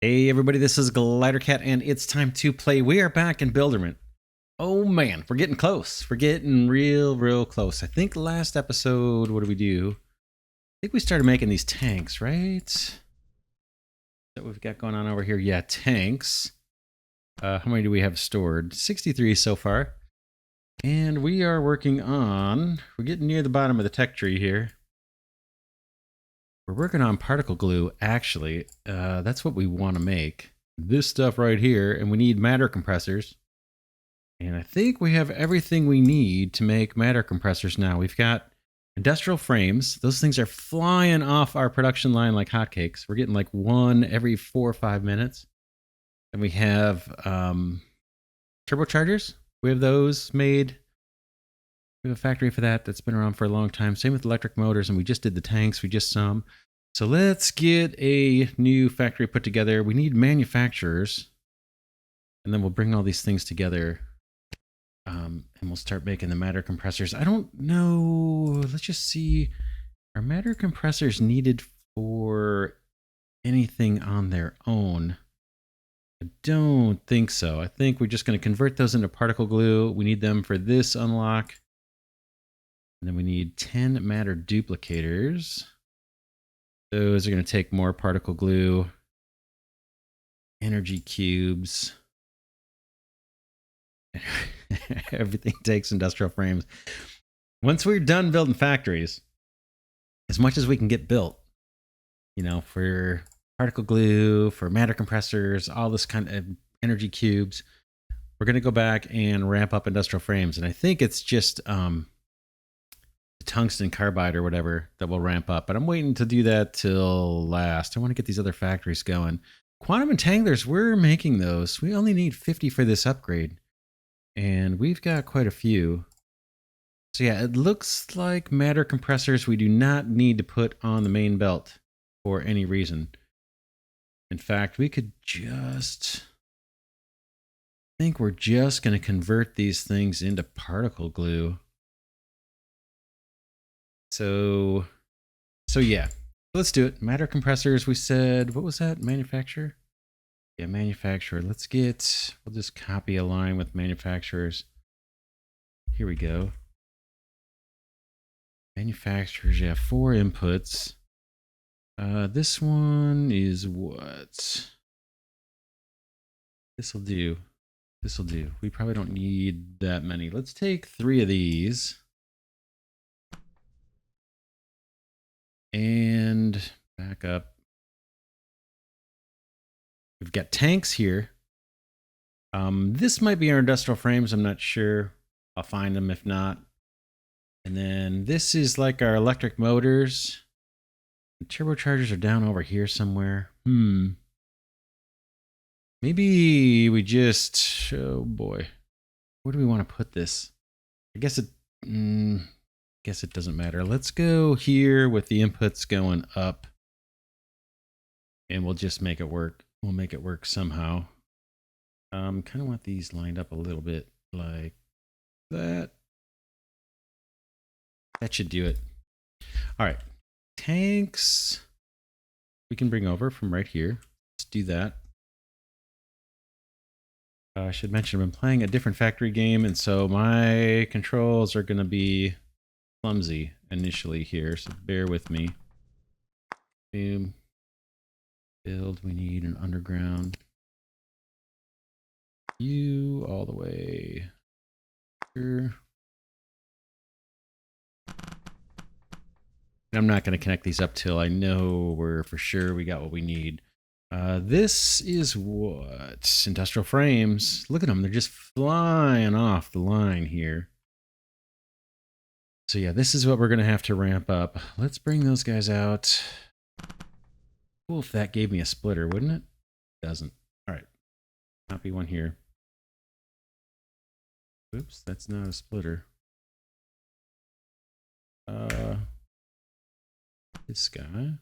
Hey everybody, this is Glidercat and it's time to play. We are back in Builderment. Oh man, we're getting close. We're getting real close. I think last episode, what did we do? I think we started making these tanks, right? That we've got going on over here. Yeah, tanks. How many do we have stored? 63 so far. And we are working on, we're getting near the bottom of the tech tree here. We're working on particle glue, actually. That's what we want to make. This stuff right here, and we need matter compressors. And I think we have everything we need to make matter compressors now. We've got industrial frames. Those things are flying off our production line like hotcakes. We're getting like one every 4 or 5 minutes. And we have turbochargers. We have those made. We have a factory for that that's been around for a long time. Same with electric motors, and we just did the tanks. We just some. So let's get a new factory put together. We need manufacturers. And then we'll bring all these things together. And we'll start making the matter compressors. I don't know. Let's just see. Are matter compressors needed for anything on their own? I don't think so. I think we're just going to convert those into particle glue. We need them for this unlock. And then we need 10 matter duplicators. Those are going to take more particle glue. Energy cubes. Everything takes industrial frames. Once we're done building factories, as much as we can get built, you know, for particle glue, for matter compressors, all this kind of energy cubes, we're going to go back and ramp up industrial frames. And I think it's just the tungsten carbide or whatever that will ramp up. But I'm waiting to do that till last. I want to get these other factories going. Quantum entanglers, we're making those. We only need 50 for this upgrade. And we've got quite a few. So yeah, it looks like matter compressors we do not need to put on the main belt for any reason. In fact, we could just... I think we're just going to convert these things into particle glue. So yeah, let's do it. Matter compressors, we said, what was that? Manufacturer? Yeah, manufacturer. Let's get, we'll just copy a line with manufacturers. Here we go. Manufacturers, yeah, 4 inputs. This one is what? This'll do. This'll do. We probably don't need that many. Let's take 3 of these. And back up. We've got tanks here. This might be our industrial frames. I'm not sure. I'll find them if not. And then this is like our electric motors. The turbochargers are down over here somewhere. Maybe we just... Oh boy. Where do we want to put this? I guess it... guess it doesn't matter. Let's go here with the inputs going up. And we'll just make it work. We'll make it work somehow. Kind of want these lined up a little bit like that. That should do it. All right. Tanks we can bring over from right here. Let's do that. I should mention I've been playing a different factory game, and so my controls are going to be clumsy initially here, so bear with me. Boom. Build, we need an underground. You all the way here. And I'm not going to connect these up till I know we're for sure we got what we need. This is what? Industrial frames. Look at them. They're just flying off the line here. So yeah, this is what we're going to have to ramp up. Let's bring those guys out. Cool if that gave me a splitter, wouldn't it? Doesn't. All right. Copy one here. Oops, that's not a splitter. This guy.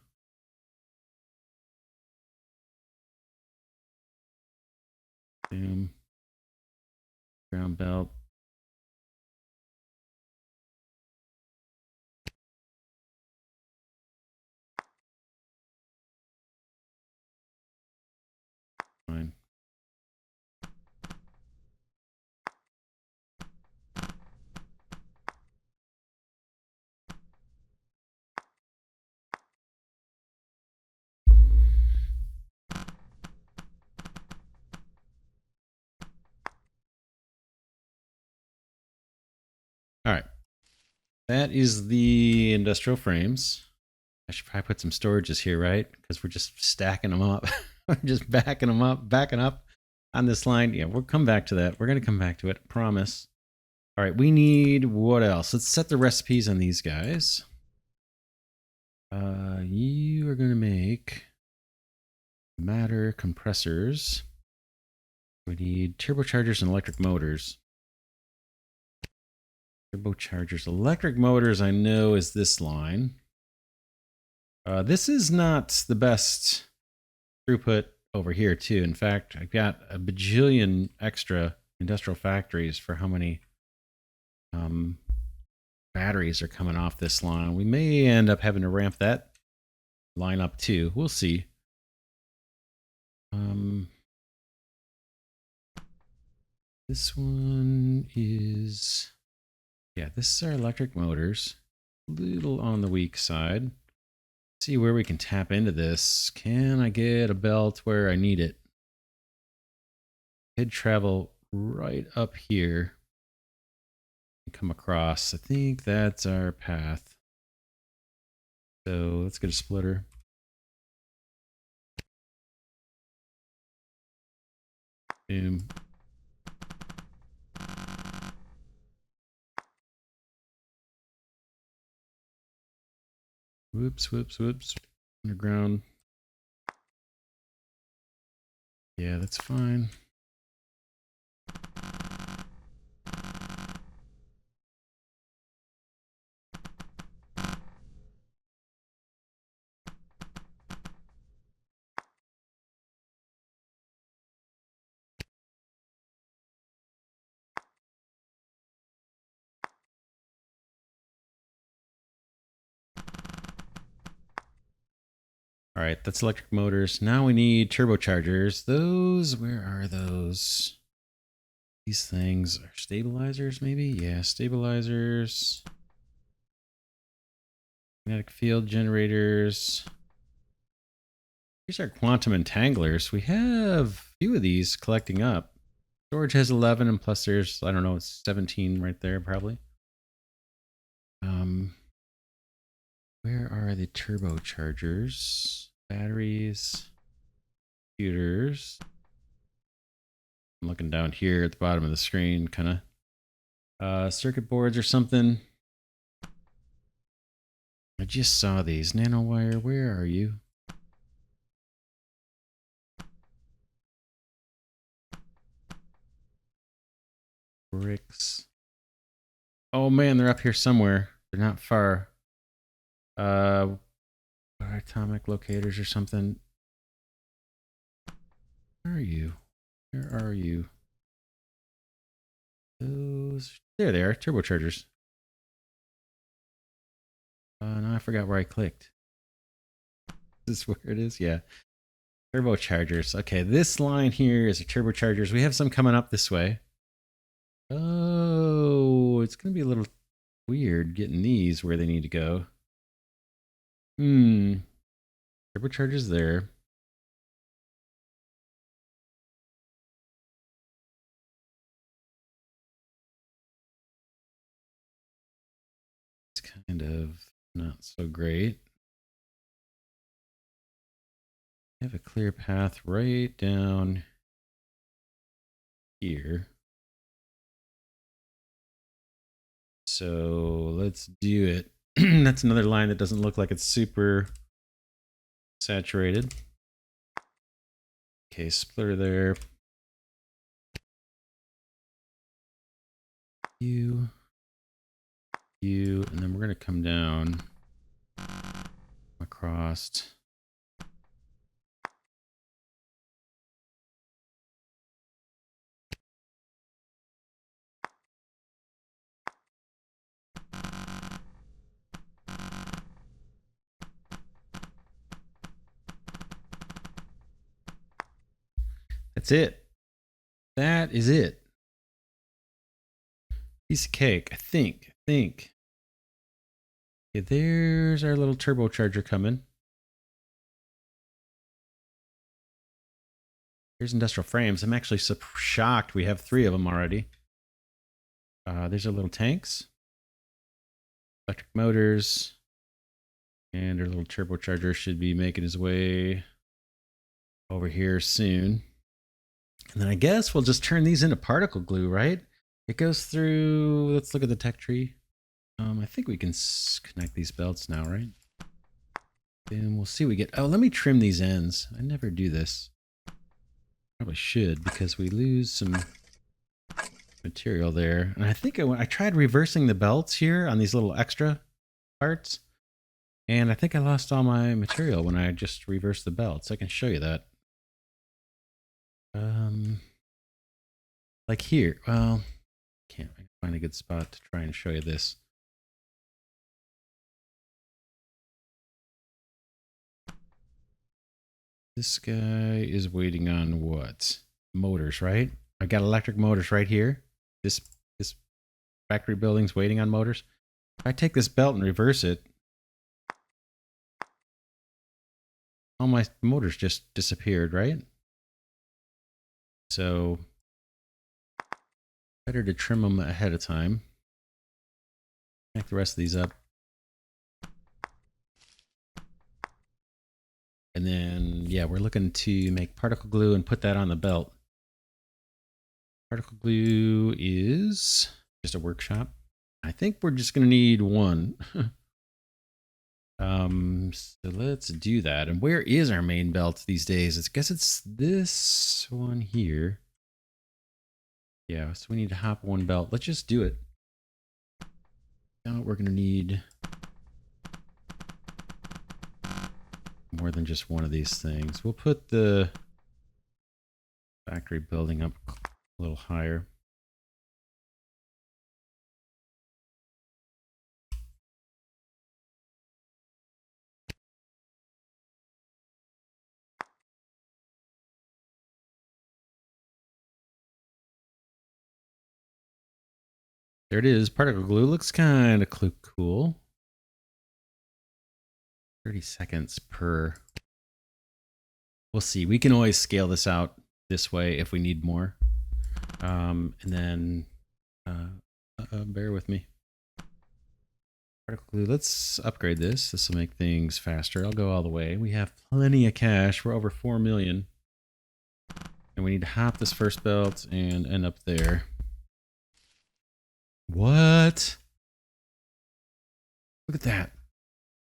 Boom. Ground belt. that is the industrial frames. I should probably put some storages here, right? Because we're just stacking them up. We're just backing them up, backing up on this line. Yeah, we'll come back to that. We're going to come back to it. Promise. All right, we need what else? Let's set the recipes on these guys. You are going to make matter compressors. We need turbochargers and electric motors. Turbochargers, electric motors, I know is this line. This is not the best throughput over here, too. In fact, I've got a bajillion extra industrial factories for how many batteries are coming off this line. We may end up having to ramp that line up, too. We'll see. This one is... Yeah, this is our electric motors. A little on the weak side. See where we can tap into this. Can I get a belt where I need it? Could travel right up here and come across. I think that's our path. So let's get a splitter. Boom. Whoops, whoops, whoops. Underground. Yeah, that's fine. All right, that's electric motors. Now we need turbochargers. Those, where are those? These things are stabilizers, maybe? Yeah, stabilizers. Magnetic field generators. Here's our quantum entanglers. We have a few of these collecting up. Storage has 11, and plus there's, I don't know, it's 17 right there, probably. Where are the turbochargers? Batteries. Computers. I'm looking down here at the bottom of the screen, kind of. Circuit boards or something. I just saw these. Nanowire, where are you? Bricks. Oh man, they're up here somewhere. They're not far. Atomic locators or something. Where are you? Where are you? Those. There they are. Turbochargers. No, I forgot where I clicked. Is this where it is? Yeah. Turbochargers. Okay, this line here is the turbochargers. We have some coming up this way. Oh, it's going to be a little weird getting these where they need to go. Turbochargers there. It's kind of not so great. I have a clear path right down here. So let's do it. That's another line that doesn't look like it's super saturated. Okay, splitter there. You, and then we're going to come down across. That's it. That is it. Piece of cake, I think. Okay, there's our little turbocharger coming. Here's industrial frames. I'm actually so shocked we have 3 of them already. There's our little tanks. Electric motors. And our little turbocharger should be making his way over here soon. And then I guess we'll just turn these into particle glue, right? It goes through, let's look at the tech tree. I think we can connect these belts now, right? And we'll see what we get. Oh, let me trim these ends. I never do this. Probably should, because we lose some material there. And I think I tried reversing the belts here on these little extra parts. And I think I lost all my material when I just reversed the belts. I can show you that. Like here. Well, can't find a good spot to try and show you this. This guy is waiting on what? Motors, right? I got electric motors right here. This factory building's waiting on motors. If I take this belt and reverse it, all my motors just disappeared, right? So better to trim them ahead of time. Connect the rest of these up. And then, yeah, we're looking to make particle glue and put that on the belt. Particle glue is just a workshop. I think we're just going to need one. So let's do that. And where is our main belt these days? I guess it's this one here. Yeah, so we need to hop one belt. Let's just do it. Now we're going to need more than just one of these things. We'll put the factory building up a little higher. There it is. Particle glue looks kind of cool. 30 seconds per. We'll see. We can always scale this out this way if we need more. And then bear with me. Particle glue. Let's upgrade this. This will make things faster. I'll go all the way. We have plenty of cash. We're over 4 million. And we need to hop this first belt and end up there. What? Look at that.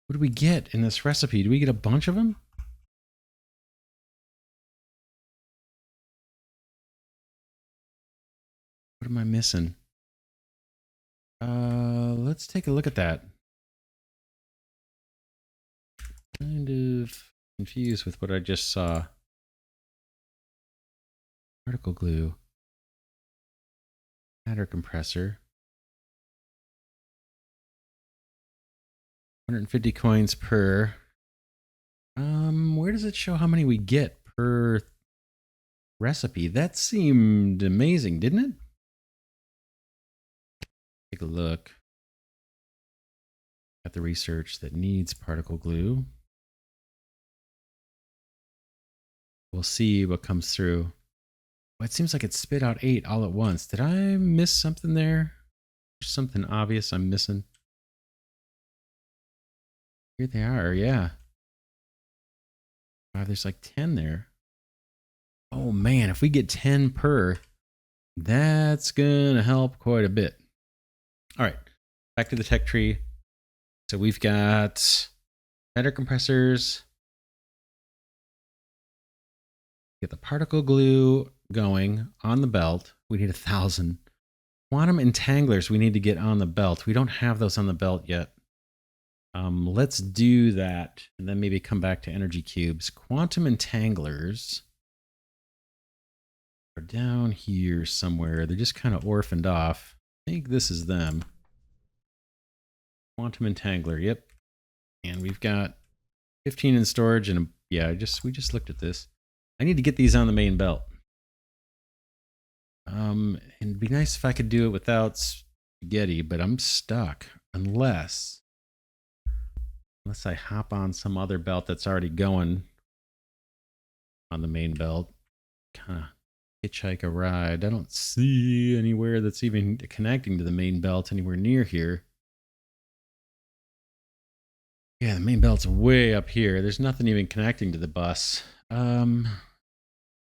What do we get in this recipe? Do we get a bunch of them? What am I missing? Let's take a look at that. Kind of confused with what I just saw. Particle glue. Matter compressor. 150 coins per. Where does it show how many we get per recipe? That seemed amazing, didn't it? Take a look at the research that needs particle glue. We'll see what comes through. Well, it seems like it spit out 8 all at once. Did I miss something there? There's something obvious I'm missing. Here they are, yeah. Wow, there's like 10 there. Oh man, if we get 10 per, that's gonna help quite a bit. All right, back to the tech tree. So we've got matter compressors. Get the particle glue going on the belt. We need 1,000. Quantum entanglers we need to get on the belt. We don't have those on the belt yet. Let's do that and then maybe come back to energy cubes. Quantum entanglers are down here somewhere. They're just kind of orphaned off. I think this is them. Quantum entangler, yep. And we've got 15 in storage and yeah, we just looked at this. I need to get these on the main belt. And it'd be nice if I could do it without spaghetti, but I'm stuck unless I hop on some other belt that's already going on the main belt. Kind of hitchhike a ride. I don't see anywhere that's even connecting to the main belt anywhere near here. Yeah, the main belt's way up here. There's nothing even connecting to the bus. What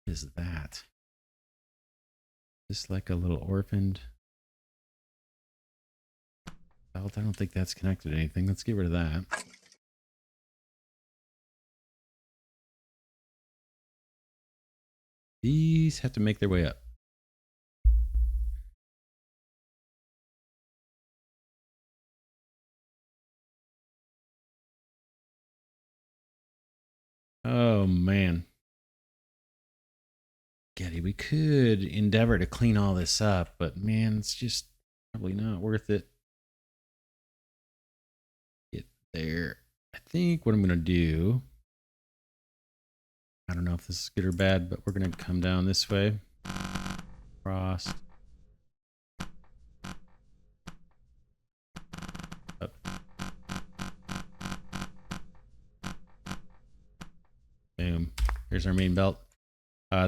is that? Just like a little orphaned belt. I don't think that's connected to anything. Let's get rid of that. These have to make their way up. Oh, man. Getty, we could endeavor to clean all this up, but man, it's just probably not worth it. Get there. I think what I'm going to do, I don't know if this is good or bad, but we're going to come down this way. Cross. Up. Boom. Here's our main belt.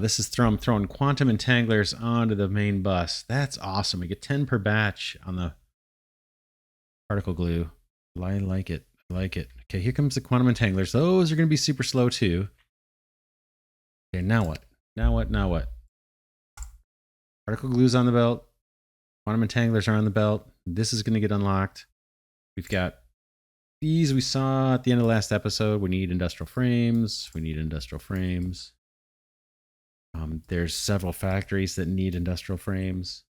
This is throwing quantum entanglers onto the main bus. That's awesome. We get 10 per batch on the particle glue. I like it. I like it. Okay, here comes the quantum entanglers. Those are going to be super slow too. Okay, now what? Now what? Now what? Particle glue's on the belt. Quantum entanglers are on the belt. This is going to get unlocked. We've got these we saw at the end of the last episode. We need industrial frames. We need industrial frames. There's several factories that need industrial frames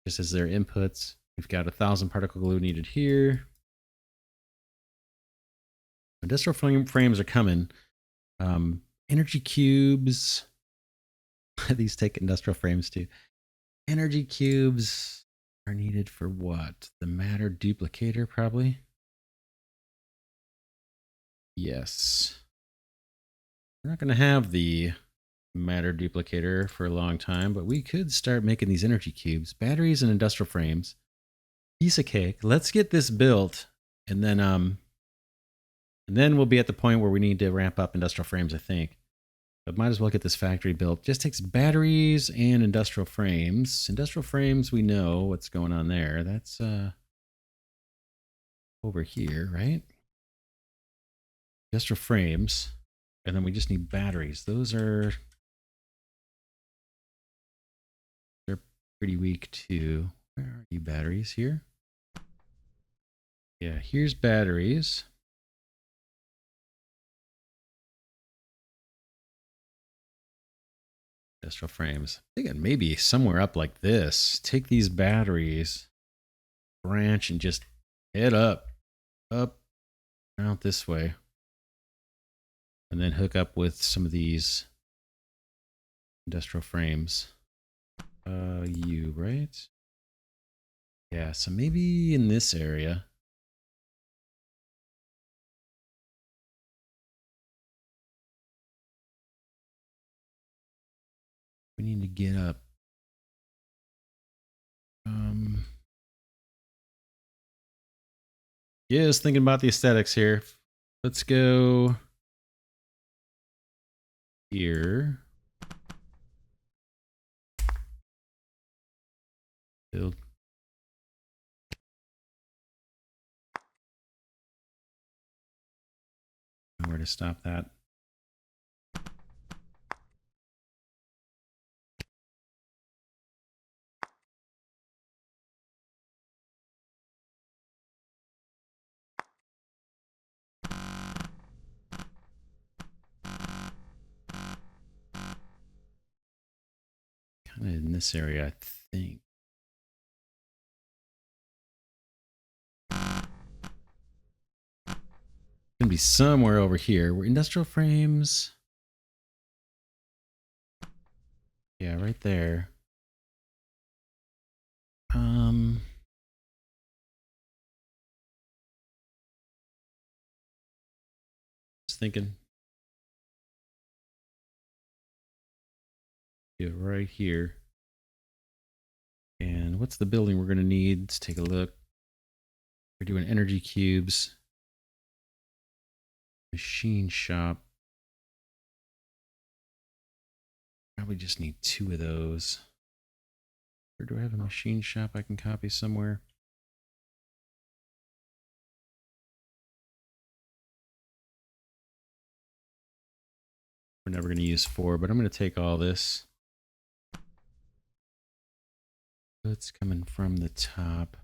just as their inputs. We've got 1,000 particle glue needed here. Industrial frames are coming. Energy cubes. These take industrial frames too. Energy cubes are needed for what? The matter duplicator, probably? Yes. We're not going to have the matter duplicator for a long time, but we could start making these energy cubes, batteries, and industrial frames. Piece of cake. Let's get this built, and then we'll be at the point where we need to ramp up industrial frames, I think. But might as well get this factory built. Just takes batteries and industrial frames. Industrial frames, we know what's going on there. That's over here, right? Industrial frames, and then we just need batteries. They're pretty weak too. Where are you, batteries? Here? Yeah, here's batteries. Industrial frames. I think maybe somewhere up like this. Take these batteries, branch, and just head up, out this way. And then hook up with some of these industrial frames. You, right? Yeah, so maybe in this area. We need to get up. Yeah, I was thinking about the aesthetics here. Let's go here. Build. Where to stop that? Kind of in this area, I think. Gonna be somewhere over here. Where industrial frames. Yeah, right there. Just thinking. Yeah, right here. And what's the building we're gonna need? Let's take a look. We're doing energy cubes. Machine shop. Probably just need 2 of those. Or do I have a machine shop I can copy somewhere? we're never going to use 4, but I'm going to take all this. It's coming from the top.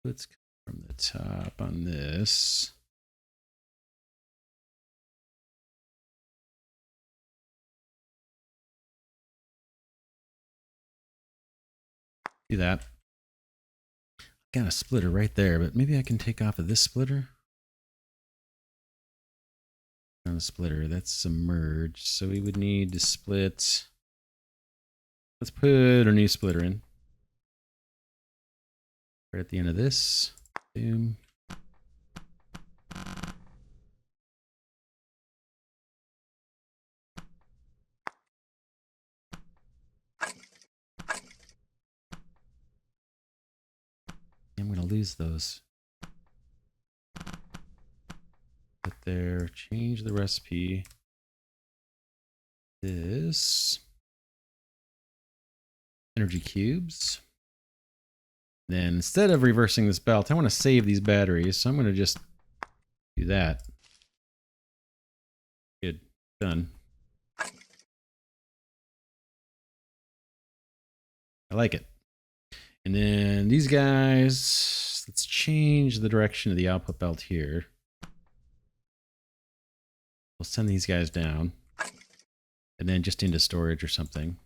Let's come from the top on this. Do that. Got a splitter right there, but maybe I can take off of this splitter. Not a splitter, that's submerged. So we would need to split. Let's put a new splitter in. Right at the end of this. Boom. I'm going to lose those. Put there, change the recipe. This. Energy cubes. Then instead of reversing this belt, I want to save these batteries. So I'm going to just do that. Good. Done. I like it. And then these guys, let's change the direction of the output belt here. We'll send these guys down. And then just into storage or something.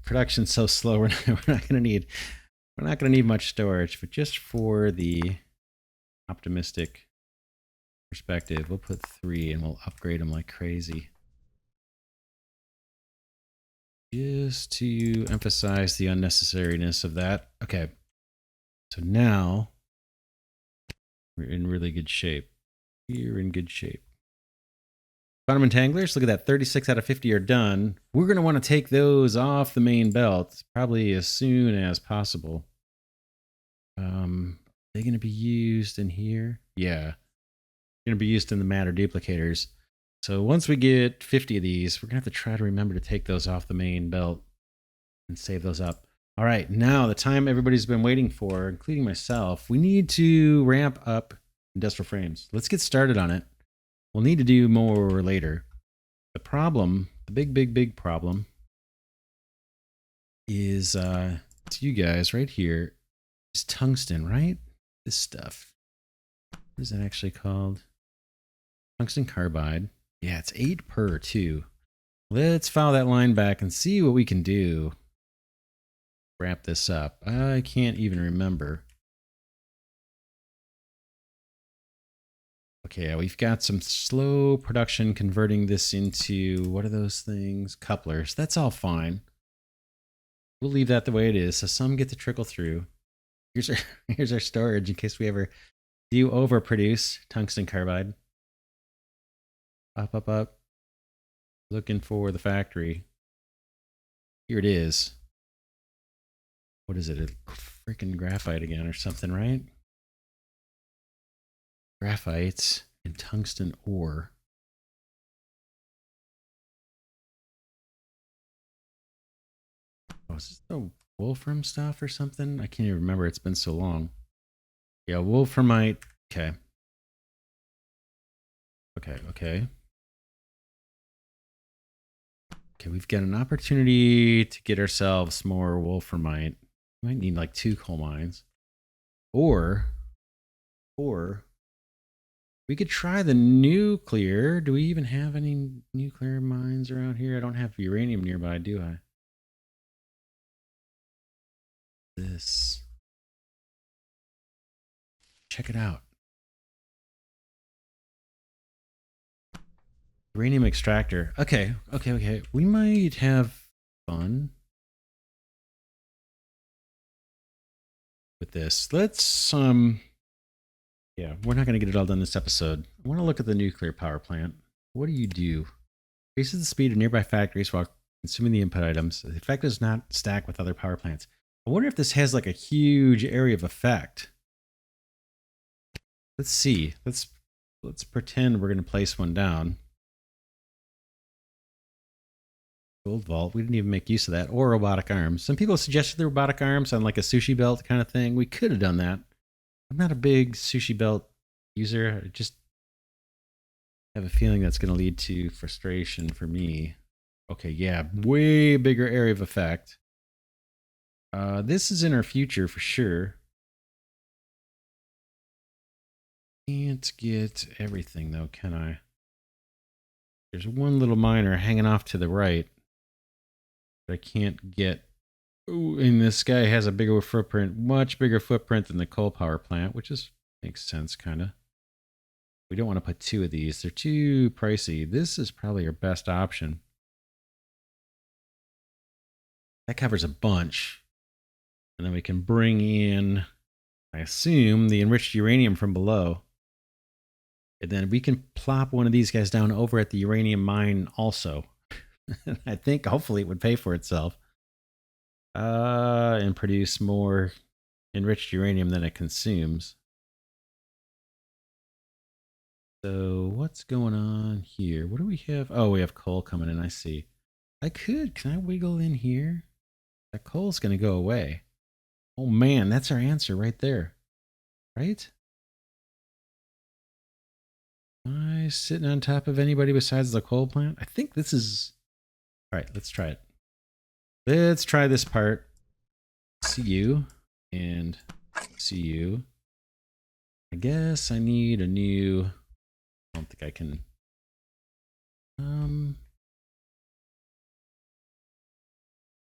Production's so slow, we're not gonna need much storage, but just for the optimistic perspective, we'll put 3 and we'll upgrade them like crazy. Just to emphasize the unnecessariness of that. Okay. So now we're in really good shape. We're in good shape. Quantum entanglers, look at that, 36 out of 50 are done. We're going to want to take those off the main belt probably as soon as possible. They're going to be used in here. Yeah. They're going to be used in the matter duplicators. So once we get 50 of these, we're going to have to try to remember to take those off the main belt and save those up. All right, now the time everybody's been waiting for, including myself, we need to ramp up industrial frames. Let's get started on it. We'll need to do more later. The problem, the big problem is to you guys right here is tungsten, right? This stuff. What is that actually called? Tungsten carbide. Yeah, it's 8 per too. Let's file that line back and see what we can do. Wrap this up. I can't even remember. Okay, we've got some slow production converting this into, what are those things? Couplers. That's all fine. We'll leave that the way it is. So some get to trickle through. Here's our storage in case we ever do overproduce tungsten carbide. Up. Looking for the factory. Here it is. What is it? A freaking graphite again or something, right? Graphites and tungsten ore. Oh, is this the wolfram stuff or something? I can't even remember. It's been so long. Yeah, wolframite. Okay. Okay, we've got an opportunity to get ourselves more wolframite. We might need like 2 coal mines. Or we could try the nuclear. Do we even have any nuclear mines around here? I don't have uranium nearby, do I? This. Check it out. Uranium extractor. Okay. We might have fun with this. Let's yeah, we're not going to get it all done this episode. I want to look at the nuclear power plant. What do you do? Increases the speed of nearby factories while consuming the input items. The effect does not stack with other power plants. I wonder if this has like a huge area of effect. Let's see. Let's pretend we're going to place one down. Gold vault. We didn't even make use of that. Or robotic arms. Some people suggested the robotic arms on like a sushi belt kind of thing. We could have done that. I'm not a big sushi belt user. I just have a feeling that's going to lead to frustration for me. Okay, yeah, way bigger area of effect. This is in our future for sure. Can't get everything though, can I? There's one little miner hanging off to the right, but I can't get. Ooh, and this guy has a bigger footprint, much bigger footprint than the coal power plant, which is makes sense, kind of. We don't want to put two of these; they're too pricey. This is probably our best option. That covers a bunch, and then we can bring in, I assume, the enriched uranium from below. And then we can plop one of these guys down over at the uranium mine also. I think hopefully it would pay for itself. And produce more enriched uranium than it consumes. So what's going on here? What do we have? Oh, we have coal coming in. I see. Can I wiggle in here? That coal's going to go away. Oh man, that's our answer right there. Right? Am I sitting on top of anybody besides the coal plant? I think this is... All right, let's try it. Let's try this part. See you and see you. I guess I need a new... I don't think I can...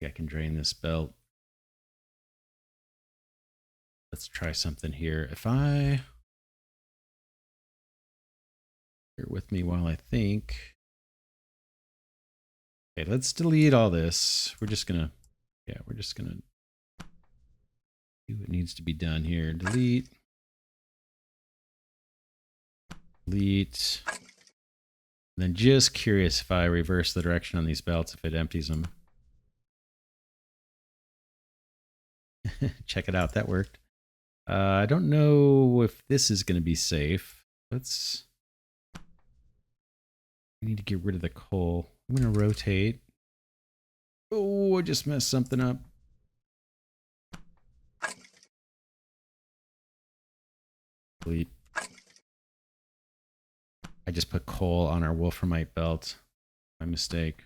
I can drain this belt. Let's try something here. If I... Bear with me while I think. Okay, let's delete all this. We're just gonna... Yeah, we're just gonna do what needs to be done here. Delete. Delete. And then just curious if I reverse the direction on these belts, if it empties them. Check it out, that worked. I don't know if this is going to be safe. We need to get rid of the coal. I'm going to rotate. Oh, I just messed something up. Delete. I just put coal on our wolframite belt. My mistake.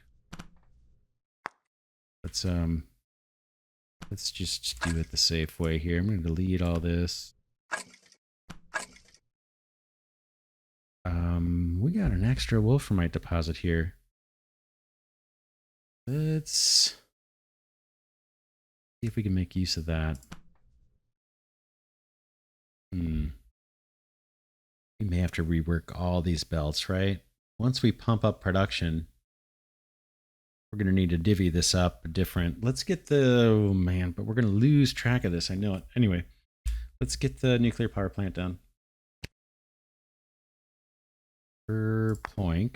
Let's just do it the safe way here. I'm going to delete all this. We got an extra wolframite deposit here. Let's see if we can make use of that. We may have to rework all these belts, right? Once we pump up production, we're going to need to divvy this up different. Let's get the... Oh, man, but we're going to lose track of this. I know it. Anyway, let's get the nuclear power plant done. Per Ploink.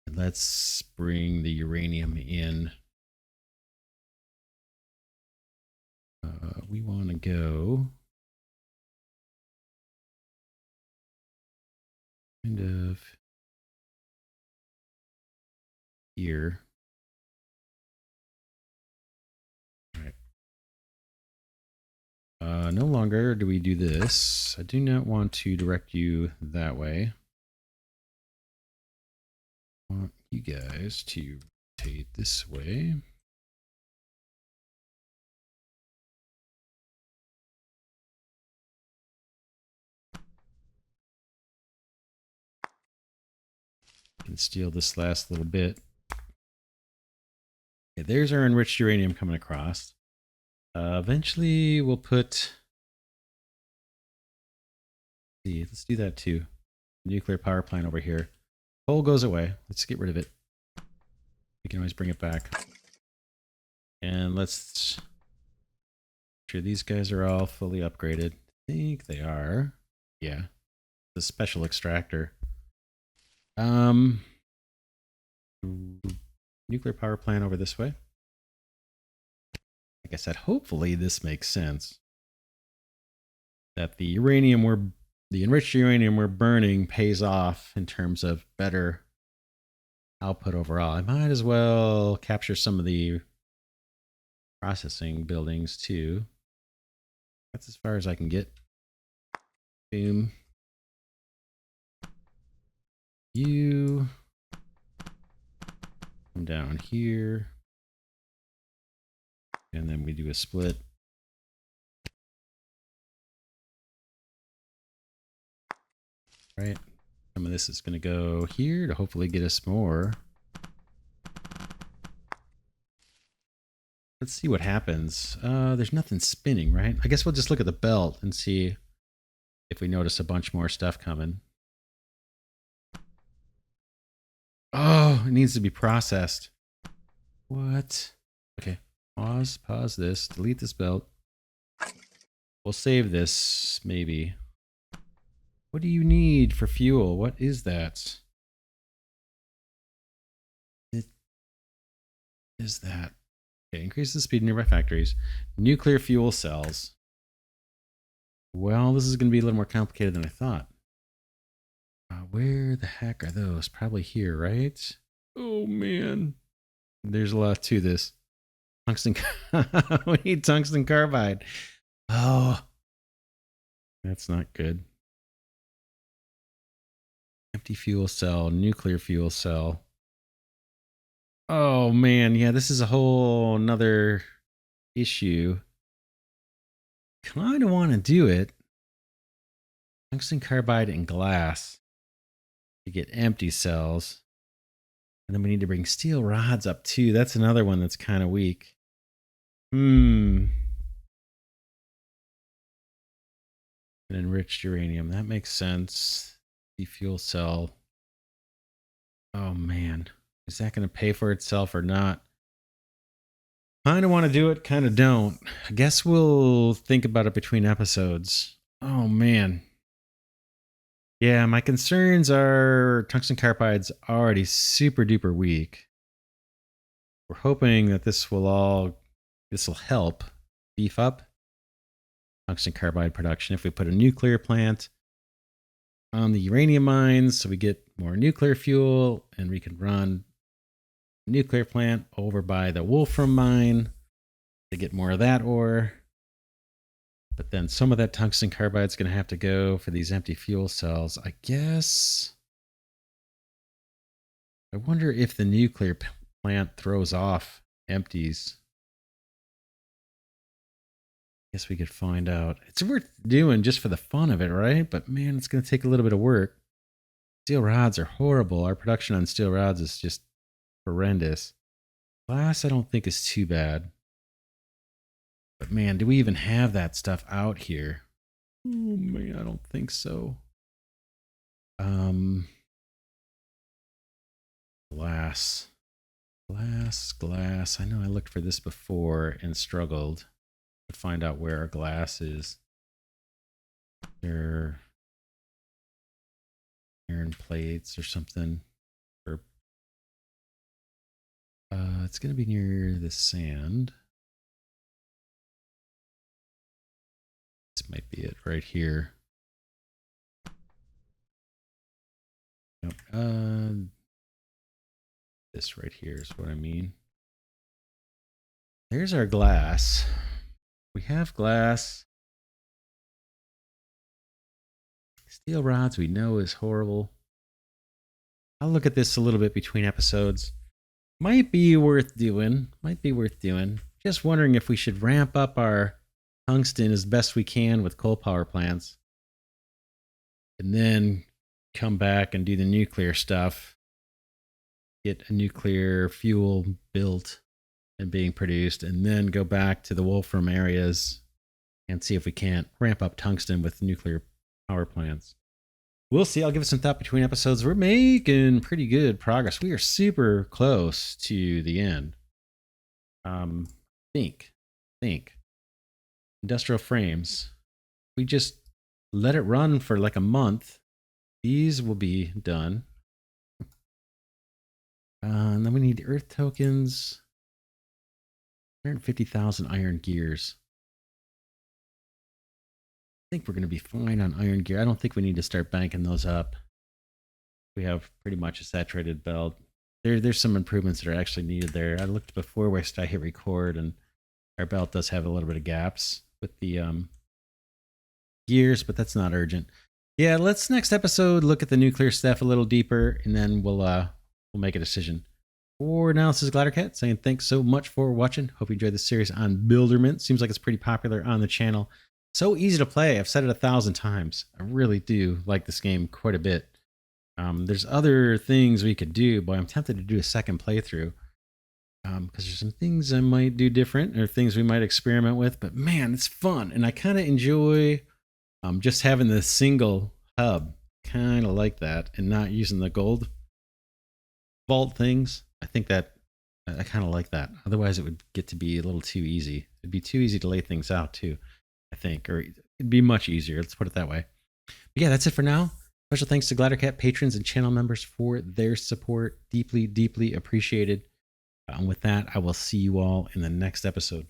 And let's bring the uranium in. We want to go... kind of here. All right. No longer do we do this. I do not want to direct you that way. I want you guys to rotate this way. Can steal this last little bit. Okay, there's our enriched uranium coming across. Eventually we'll put... let's do that too. Nuclear power plant over here. Coal goes away. Let's get rid of it. We can always bring it back. And let's... make sure these guys are all fully upgraded. I think they are. Yeah. The special extractor. Nuclear power plant over this way. Like I said, hopefully this makes sense. That the enriched uranium we're burning pays off in terms of better output overall. I might as well capture some of the processing buildings too. That's as far as I can get. Boom. You come down here. And then we do a split. Right. Some of this is going to go here to hopefully get us more. Let's see what happens. There's nothing spinning, right? I guess we'll just look at the belt and see if we notice a bunch more stuff coming. Oh, it needs to be processed. What? Okay. Pause this. Delete this belt. We'll save this, maybe. What do you need for fuel? What is that? It is that. Okay, increase the speed of nearby factories. Nuclear fuel cells. Well, this is going to be a little more complicated than I thought. Where the heck are those? Probably here, right? Oh, man. There's a lot to this. Tungsten. We need tungsten carbide. Oh, that's not good. Empty fuel cell, nuclear fuel cell. Oh, man. Yeah, this is a whole nother issue. Kind of want to do it. Tungsten carbide and glass to get empty cells. And then we need to bring steel rods up too. That's another one that's kind of weak. And enriched uranium. That makes sense. The fuel cell. Oh man. Is that going to pay for itself or not? Kind of want to do it, kind of don't. I guess we'll think about it between episodes. Oh man. Yeah, my concerns are tungsten carbide's already super duper weak. We're hoping that this will help beef up tungsten carbide production if we put a nuclear plant on the uranium mines so we get more nuclear fuel and we can run a nuclear plant over by the Wolfram mine to get more of that ore. But then some of that tungsten carbide is going to have to go for these empty fuel cells. I guess. I wonder if the nuclear plant throws off empties. Guess we could find out. It's worth doing just for the fun of it, right? But man, it's going to take a little bit of work. Steel rods are horrible. Our production on steel rods is just horrendous. Glass, I don't think is too bad. But man, do we even have that stuff out here? Oh man, I don't think so. Glass. Glass. I know I looked for this before and struggled to find out where our glass is. There iron plates or something. Or it's gonna be near the sand. This might be it right here. Nope. This right here is what I mean. There's our glass. We have glass. Steel rods we know is horrible. I'll look at this a little bit between episodes. Might be worth doing. Just wondering if we should ramp up our tungsten as best we can with coal power plants. And then come back and do the nuclear stuff. Get a nuclear fuel built and being produced. And then go back to the Wolfram areas and see if we can't ramp up tungsten with nuclear power plants. We'll see. I'll give it some thought between episodes. We're making pretty good progress. We are super close to the end. Think. Industrial frames. We just let it run for like a month. These will be done. And then we need earth tokens. 150,000 iron gears. I think we're going to be fine on iron gear. I don't think we need to start banking those up. We have pretty much a saturated belt. There's some improvements that are actually needed there. I looked before where I hit record, and our belt does have a little bit of gaps with the gears, but that's not urgent. Yeah, let's next episode look at the nuclear stuff a little deeper, and then we'll make a decision. For now, this is Glidercat saying thanks so much for watching. Hope you enjoyed this series on Builderment. Seems like it's pretty popular on the channel. So easy to play. I've said it 1,000 times. I really do like this game quite a bit. There's other things we could do, but I'm tempted to do a second playthrough. Because there's some things I might do different or things we might experiment with. But man, it's fun. And I kind of enjoy just having the single hub. Kind of like that. And not using the gold vault things. I think that I kind of like that. Otherwise, it would get to be a little too easy. It'd be too easy to lay things out too, I think. Or it'd be much easier. Let's put it that way. But yeah, that's it for now. Special thanks to Glidercat patrons and channel members for their support. Deeply, deeply appreciated. And with that, I will see you all in the next episode.